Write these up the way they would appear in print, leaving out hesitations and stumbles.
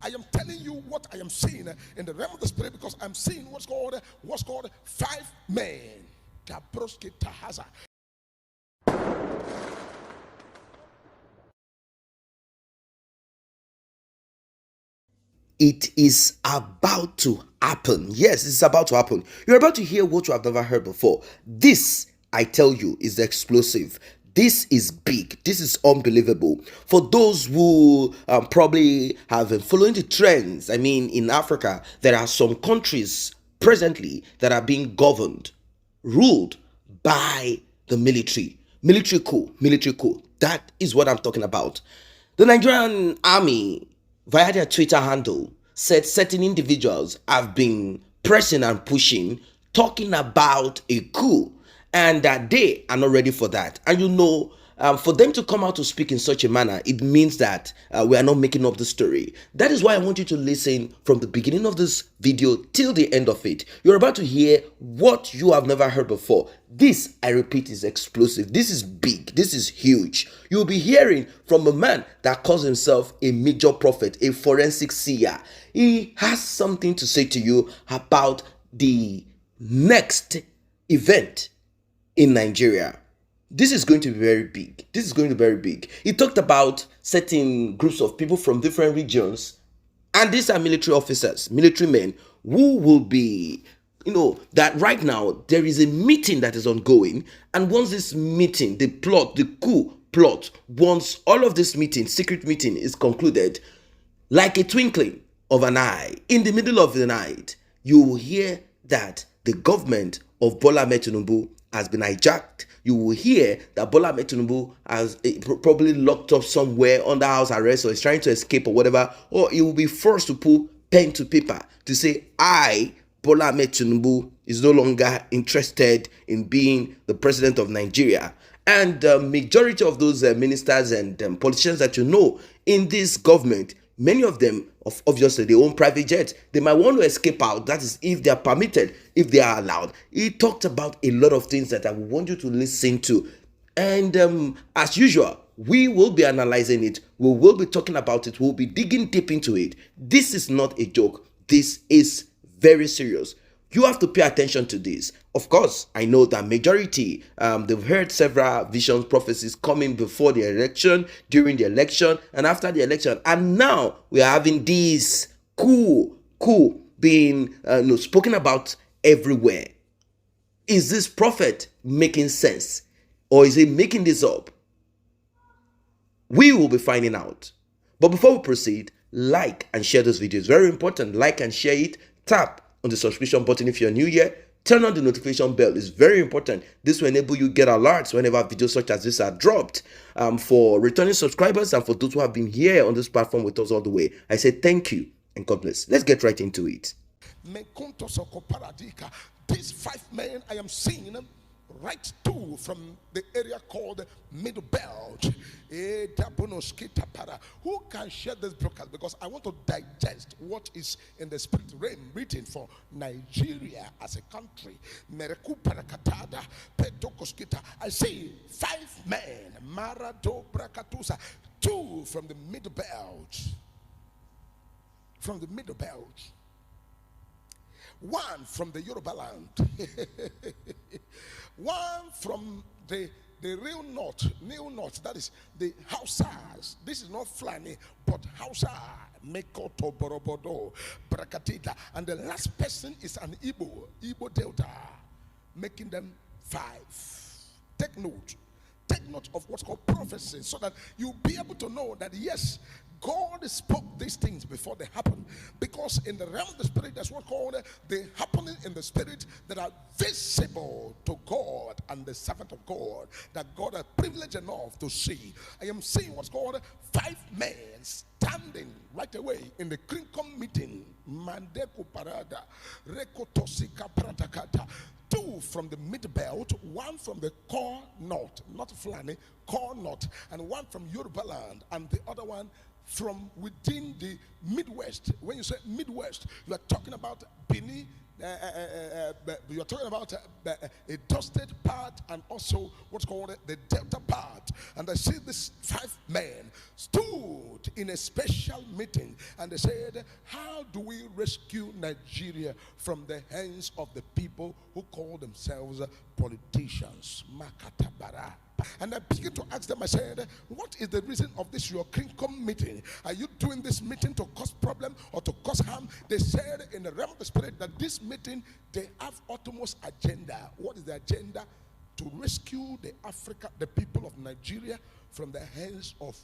I am telling you what I am seeing in the realm of the spirit, because I'm seeing what's called 5 men. Gabroski Tahaza. It is about to happen. Yes, it's about to happen. You're about to hear what you have never heard before. This, I tell you, is explosive. This is big. This is unbelievable. For those who probably have been following the trends, I mean, in Africa, there are some countries presently that are being governed, ruled by the military. Military coup. That is what I'm talking about. The Nigerian army, via their Twitter handle, said certain individuals have been pressing and pushing, talking about a coup, and that they are not ready for that. And for them to come out to speak in such a manner, it means that we are not making up the story. That is why I want you to listen from the beginning of this video till the end of it. You're about to hear what you have never heard before. This, I repeat, is explosive. This is big. This is huge. You'll be hearing from a man that calls himself a major prophet, a forensic seer. He has something to say to you about the next event in Nigeria. This is going to be very big. This is going to be very big. He talked about certain groups of people from different regions, and these are military officers, military men, who will be, that right now there is a meeting that is ongoing, and once this meeting, the coup plot, once all of this meeting, secret meeting, is concluded, like a twinkling of an eye, in the middle of the night, you will hear that the government of Bola Ahmed Tinubu has been hijacked. You will hear that Bola Ahmed Tinubu has probably locked up somewhere under house arrest, or is trying to escape or whatever, or he will be forced to put pen to paper to say, Bola Ahmed Tinubu, is no longer interested in being the president of Nigeria. And the majority of those ministers and politicians that in this government, many of them, obviously, they own private jets. They might want to escape out. That is, if they are permitted, if they are allowed. He talked about a lot of things that I want you to listen to. And as usual, we will be analyzing it. We will be talking about it. We'll be digging deep into it. This is not a joke. This is very serious. You have to pay attention to this. Of course, I know that majority, they've heard several visions, prophecies coming before the election, during the election, and after the election. And now we are having this coup being spoken about everywhere. Is this prophet making sense? Or is he making this up? We will be finding out. But before we proceed, like and share this video. It's very important. Like and share it. Tap on the subscription button if you're new here. Turn on the notification bell. It's very important. This will enable you get alerts whenever videos such as this are dropped. For returning subscribers and for those who have been here on this platform with us all the way, I say thank you and God bless. Let's get right into it. These 5 men I am seeing right to from the area called Middle Belt. Who can share this broadcast? Because I want to digest what is in the spirit realm written for Nigeria as a country. I see 5 men, Marado Brakatusa, 2 from the Middle Belt. From the Middle Belt. 1 from the Yoruba land. 1 from the real north, new north, that is the Hausas. This is not Flani, but Hausa, Mekoto, Borobodo, Brakatita. And the last person is an Igbo Delta, making them 5. Take note. Take note of what's called prophecy, so that you'll be able to know that, yes, God spoke these things before they happen. Because in the realm of the spirit, that's what's called the happening in the spirit that are visible to God and the servant of God, that God is privileged enough to see. I am seeing what's called 5 men standing right away in the Krinkom meeting. Mandeku Parada, Rekotosika Pratakata. 2 from the mid belt, 1 from the core north, not Fulani, core north, and 1 from Yoruba land, and the other one from within the Midwest. When you say Midwest, you are talking about Benin, you're talking about a dusted part and also what's called the delta part. And I see these 5 men stood in a special meeting and they said, how do we rescue Nigeria from the hands of the people who call themselves politicians? Makatabara. And I began to ask them, I said, what is the reason of this your Kingcom meeting? Are you doing this meeting to cause problem or to cause harm? They said in the realm of the spirit that this meeting, they have utmost agenda. What is the agenda? To rescue the people of Nigeria from the hands of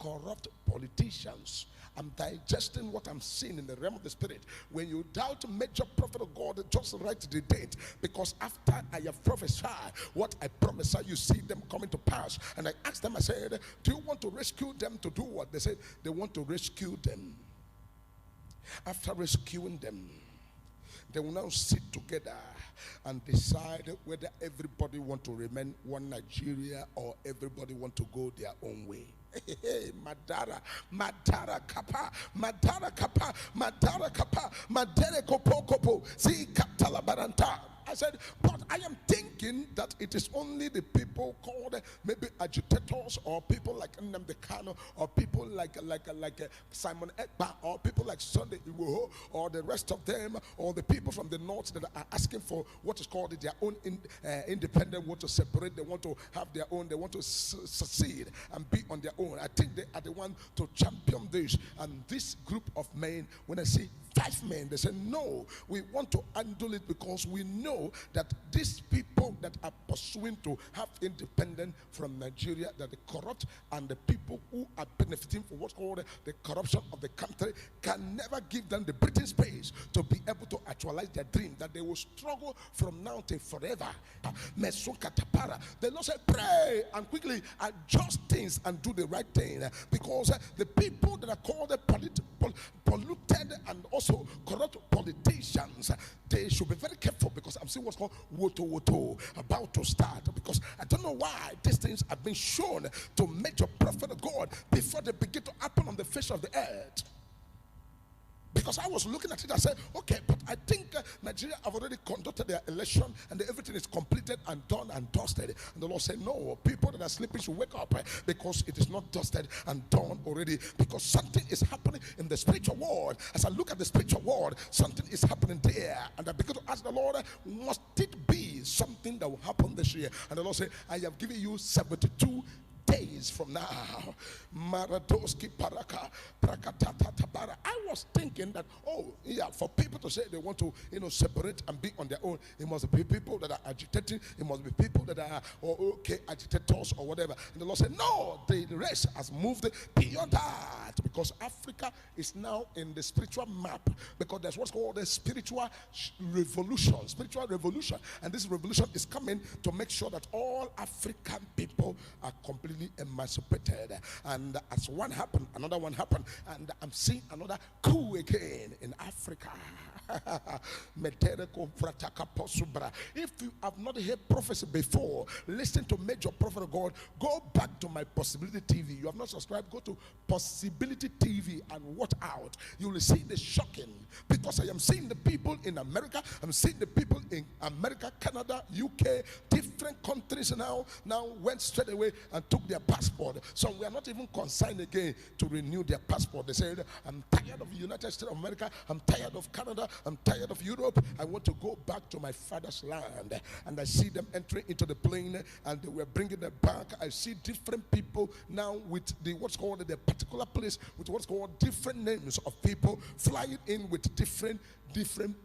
corrupt politicians. I'm digesting what I'm seeing in the realm of the spirit. When you doubt major prophet of God, just write the date, because after I have prophesied what I prophesy, you see them coming to pass. And I asked them, I said, do you want to rescue them to do what? They said they want to rescue them. After rescuing them, they will now sit together and decide whether everybody want to remain one Nigeria or everybody want to go their own way. Madara kapa, Madara kapa, Madara kapa, Madere kopo, see Katalabaranta. I said, but I am thinking that it is only the people called maybe agitators or people like Nnamdi Kanu or people like Simon Ekpa or people like Sunday Igboho or the rest of them or the people from the north that are asking for what is called their own independent, want to separate, they want to have their own, they want to succeed and be on their own. I think they are the one to champion this. And this group of men, when I see 5 men, they say, no, we want to handle it because we know that these people that are pursuing to have independence from Nigeria, that the corrupt and the people who are benefiting from what's called the corruption of the country can never give them the breathing space to be able to actualize their dream, that they will struggle from now till forever. The Lord said, pray and quickly adjust things and do the right thing, because the people that are called the polluted and also corrupt politicians, they should be very careful, because I'm seeing what's called woto about to start, because I don't know why these things have been shown to major prophet of God before they begin to happen on the face of the earth. Because I was looking at it, I said, okay, but I think Nigeria have already conducted their election and everything is completed and done and dusted. And the Lord said, no, people that are sleeping should wake up, because it is not dusted and done already, because something is happening in the spiritual world. As I look at the spiritual world, something is happening there. And I begin to ask the Lord, must it be something that will happen this year? And the Lord said, I have given you 72 days from now. Maradoski paraka prakatatabara. I was thinking that, oh yeah, for people to say they want to separate and be on their own, it must be people that are agitating, it must be people that are agitators or whatever. And the Lord said, no, the rest has moved beyond that, because Africa is now in the spiritual map, because there's what's called the spiritual revolution, and this revolution is coming to make sure that all African people are completely emancipated. And as one happened, another one happened, and I'm seeing another coup again in Africa. If you have not heard prophecy before, listen to major prophet of God. Go back to my Possibility TV. You have not subscribed, go to Possibility TV and watch out. You will see the shocking, because I am seeing the people in America, I'm seeing the people in America, Canada, UK, different countries now went straight away and took their passport. So we are not even consigned again to renew their passport. They said, I'm tired of the United States of America, I'm tired of Canada, I'm tired of Europe, I want to go back to my father's land. And I see them entering into the plane and they were bringing them back. I see different people now with what's called the particular place, with what's called different names of people flying in with different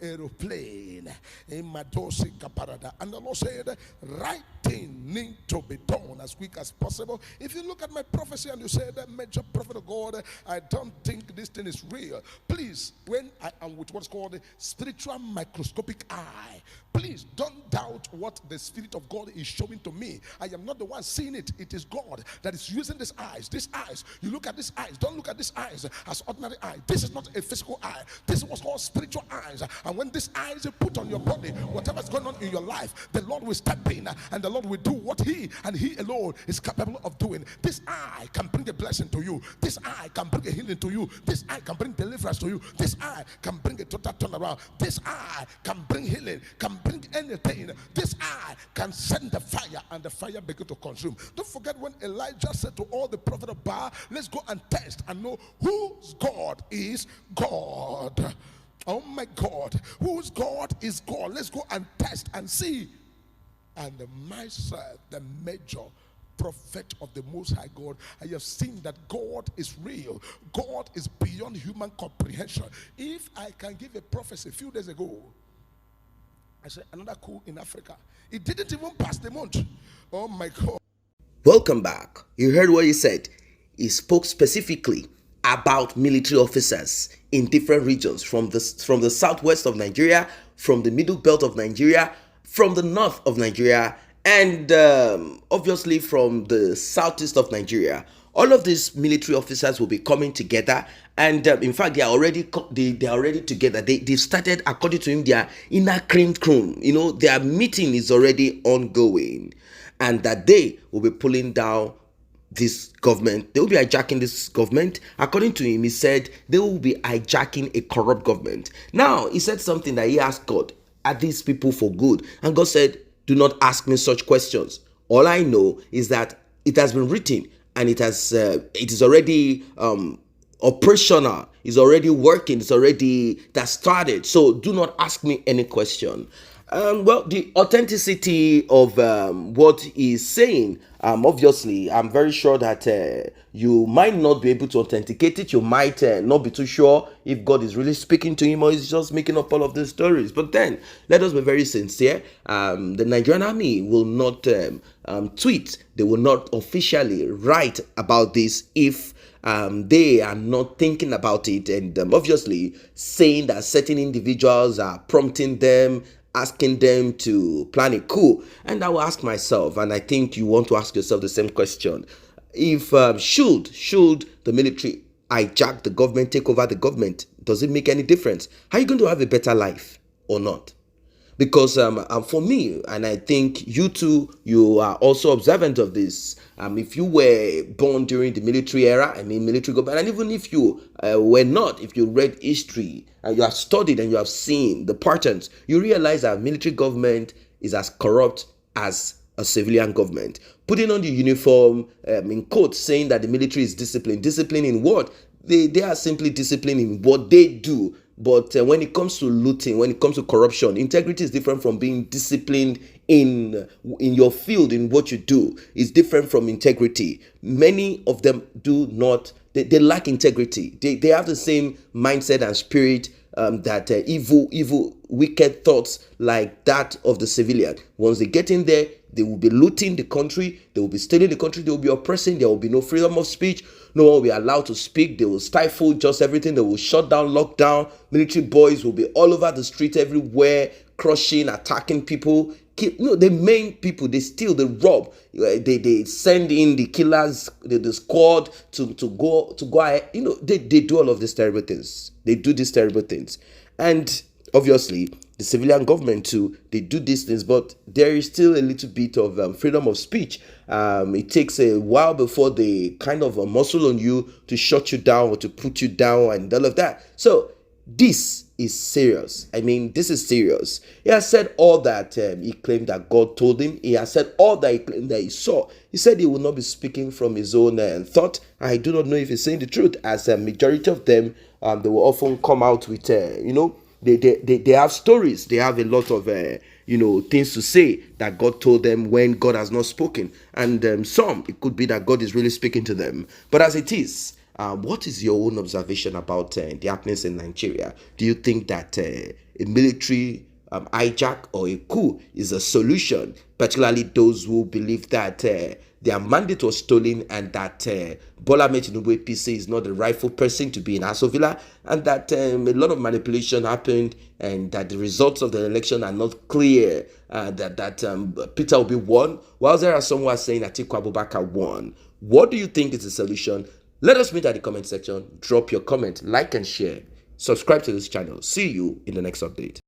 aeroplane in Madosi Caparada. And the Lord said, right thing need to be done as quick as possible. If you look at my prophecy and you say that major prophet of God, I don't think this thing is real. Please, when I am with what's called the spiritual microscopic eye, please don't doubt what the Spirit of God is showing to me. I am not the one seeing it. It is God that is using these eyes. These eyes, you look at these eyes, don't look at these eyes as ordinary eye. This is not a physical eye. This is what's called spiritual eye. eyes. And when these eyes are put on your body, whatever's going on in your life, the Lord will step in and the Lord will do what He and He alone is capable of doing. This eye can bring a blessing to you. This eye can bring a healing to you. This eye can bring deliverance to you. This eye can bring a total turnaround. This eye can bring healing, can bring anything. This eye can send the fire and the fire begin to consume. Don't forget when Elijah said to all the prophet of Baal, let's go and test and know whose God is God. Oh my God, whose God is God? Let's go and test and see. And myself, the major prophet of the Most High God, I have seen that God is real. God is beyond human comprehension. If I can give a prophecy a few days ago, I said another coup in Africa. It didn't even pass the month. Oh my God. Welcome back. You heard what he said. He spoke specifically about military officers in different regions, from the southwest of Nigeria, from the middle belt of Nigeria, from the north of Nigeria, and obviously from the southeast of Nigeria. All of these military officers will be coming together, and in fact, they are already together. They've started, according to him, their inner cream. Their meeting is already ongoing, and that they will be pulling down this government. They will be hijacking this government. According to him, he said they will be hijacking a corrupt government. Now, he said something that he asked God, are these people for good? And God said, do not ask me such questions. All I know is that it has been written and it is already operational. It's already working. That started. So do not ask me any question. Well, the authenticity of what he's saying, obviously, I'm very sure that you might not be able to authenticate it. You might not be too sure if God is really speaking to him or he's just making up all of these stories. But then, let us be very sincere. The Nigerian army will not tweet. They will not officially write about this if they are not thinking about it, and obviously saying that certain individuals are prompting them, asking them to plan a coup. And I will ask myself, and I think you want to ask yourself the same question, if should the military hijack the government, take over the government, does it make any difference? Are you going to have a better life or not? Because for me, and I think you too, you are also observant of this. If you were born during the military era, military government, and even if you were not, if you read history and you have studied and you have seen the patterns, you realize that military government is as corrupt as a civilian government. Putting on the uniform, in quotes, saying that the military is disciplined. Disciplined in what? They are simply disciplined in what they do. But when it comes to looting, when it comes to corruption, integrity is different from being disciplined in your field, in what you do. It's different from integrity. Many of them do not, they lack integrity. They have the same mindset and spirit that evil, wicked thoughts like that of the civilian. Once they get in there, they will be looting the country, they will be stealing the country, they will be oppressing, there will be no freedom of speech, no one will be allowed to speak, they will stifle just everything, they will shut down, lock down, military boys will be all over the street everywhere, crushing, attacking people. The main people, they steal, they rob, they send in the killers, the squad to go ahead. They do all of these terrible things. They do these terrible things. And obviously, the civilian government too, they do these things, but there is still a little bit of freedom of speech. It takes a while before they kind of muscle on you to shut you down or to put you down and all of that. So this is serious. This is serious. He has said all that he claimed that God told him. He has said all that he claimed that he saw. He said he will not be speaking from his own thought. I do not know if he's saying the truth, as a majority of them, they will often come out with, they have stories. They have a lot of, things to say that God told them when God has not spoken. And some, it could be that God is really speaking to them. But as it is, what is your own observation about the happenings in Nigeria? Do you think that a military hijack or a coup is a solution, particularly those who believe that their mandate was stolen and that Bola Ahmed Tinubu APC is not the rightful person to be in Aso Villa, and that a lot of manipulation happened and that the results of the election are not clear, that Peter Obi won, while there are some who are saying that Atiku Abubakar won? What do you think is the solution? Let us meet at the comment section. Drop your comment, like and share. subscribe to this channel. See you in the next update.